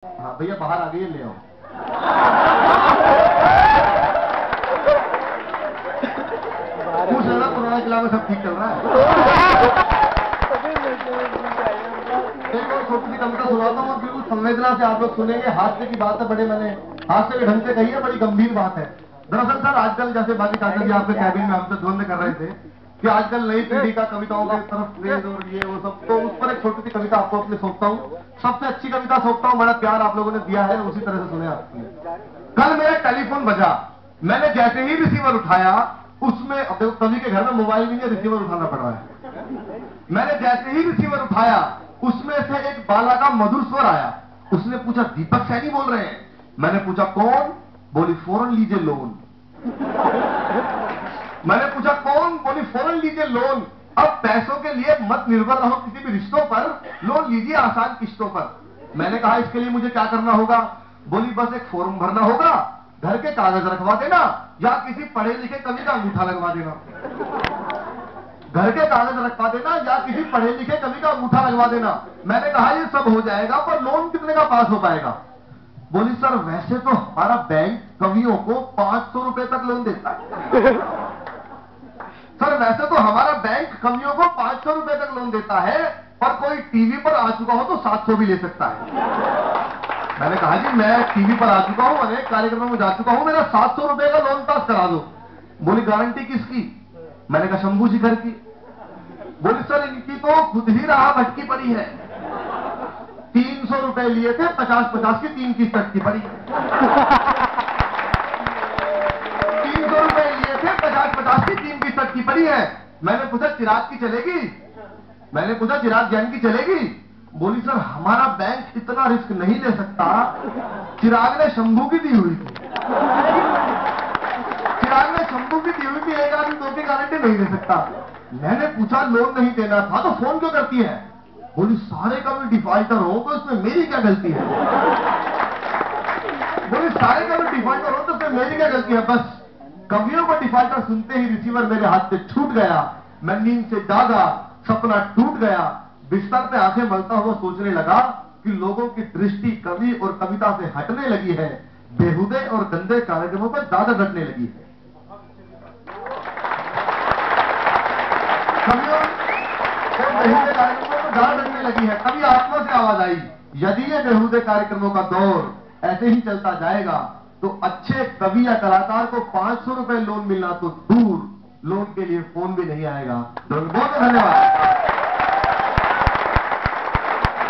हाँ भैया बाहर आ गई, ले आओ। पूछ लेना पुराना किला में सब ठीक चल रहा है। एक और छोटी सी कविता सुनाता हूँ, बिल्कुल संवेदना से आप लोग सुनेंगे। हास्य की बात है, बड़े मैंने हास्य के ढंग से कही है, बड़ी गंभीर बात है। दरअसल सर आजकल जैसे बाकी काका जी आपके कैबिन में हमसे ध्वनि कर रहे थे कि आजकल नई पीढ़ी का कविताओं की तरफ क्रेज और ये वो सब, तो उस पर एक छोटी सी कविता आपको अपने सौंपता हूँ। सबसे अच्छी कविता सौंपता हूँ, बड़ा प्यार आप लोगों ने दिया है, उसी तरह से सुने आपने। कल मेरा टेलीफोन बजा, मैंने जैसे ही रिसीवर उठाया, उसमें अब कवि के घर में मोबाइल भी नहीं, रिसीवर उठाना पड़ रहा है। मैंने जैसे ही रिसीवर उठाया, उसमें से एक बाला का मधुर स्वर आया। उसने पूछा दीपक सैनी बोल रहे हैं? मैंने पूछा कौन? बोली फौरन लीजिए लोन। मैंने पूछा कौन? बोली फौरन लीजिए लोन। अब पैसों के लिए मत निर्भर रहो किसी भी रिश्तों पर, लोन लीजिए आसान किस्तों पर। मैंने कहा इसके लिए मुझे क्या करना होगा? बोली बस एक फॉर्म भरना होगा, घर के कागज रखवा देना, या किसी पढ़े लिखे कवि का अंगूठा लगवा देना। घर के कागज रखवा देना या किसी पढ़े लिखे कवि का अंगूठा लगवा देना। मैंने कहा ये सब हो जाएगा, पर लोन कितने का पास हो पाएगा? बोली सर वैसे तो हमारा बैंक कवियों को 500 रुपए तक लोन देता है। सर वैसे तो हमारा बैंक कवियों को 500 रुपए तक लोन देता है, पर कोई टीवी पर आ चुका हो तो 700 भी ले सकता है। मैंने कहा जी मैं टीवी पर आ चुका हूं, अनेक कार्यक्रमों में जा चुका हूं, मेरा 700 रुपए का लोन पास करा दो। बोली गारंटी किसकी? मैंने कहा शंभू शिखर की। बोली सर इनकी तो खुद ही राह भटकी पड़ी है, 300 रुपए लिए थे, 50-50 की 3 किस्त अटकी पड़ी है। 300 रुपए लिए थे, 50-50 की 3 किस्त अटकी पड़ी है। मैंने पूछा चिराग की चलेगी? मैंने पूछा चिराग जैन की चलेगी? बोली सर हमारा बैंक इतना रिस्क नहीं ले सकता, चिराग ने शंभू की दी हुई थी। चिराग ने शंभू की दी हुई थी, एक आदमी 2 की गारंटी नहीं दे सकता। मैंने पूछा लोन नहीं देना था तो फोन क्यों करती है? बोली सारे कभी डिफॉल्टर हो तो इसमें मेरी क्या गलती है? बोली सारे कभी डिफॉल्टर हो तो इसमें मेरी क्या गलती है? बस कवियों को डिफॉल्टर सुनते ही रिसीवर मेरे हाथ से छूट गया। मैं नींद से जागा, सपना टूट गया। बिस्तर पे आंखें मलता हुआ सोचने लगा कि लोगों की दृष्टि कवि और कविता से हटने लगी है, बेहुदे और गंदे कार्यक्रमों पर ज्यादा घटने लगी है। कवियों और बेहुदे कार्यक्रमों पर ज्यादा घटने लगी है। कभी आत्मा से आवाज आई, यदि ये बेहुदे कार्यक्रमों का दौर ऐसे ही चलता जाएगा तो अच्छे कवि या कलाकार को 500 रुपए लोन मिलना तो दूर, लोन के लिए फोन भी नहीं आएगा। बहुत धन्यवाद।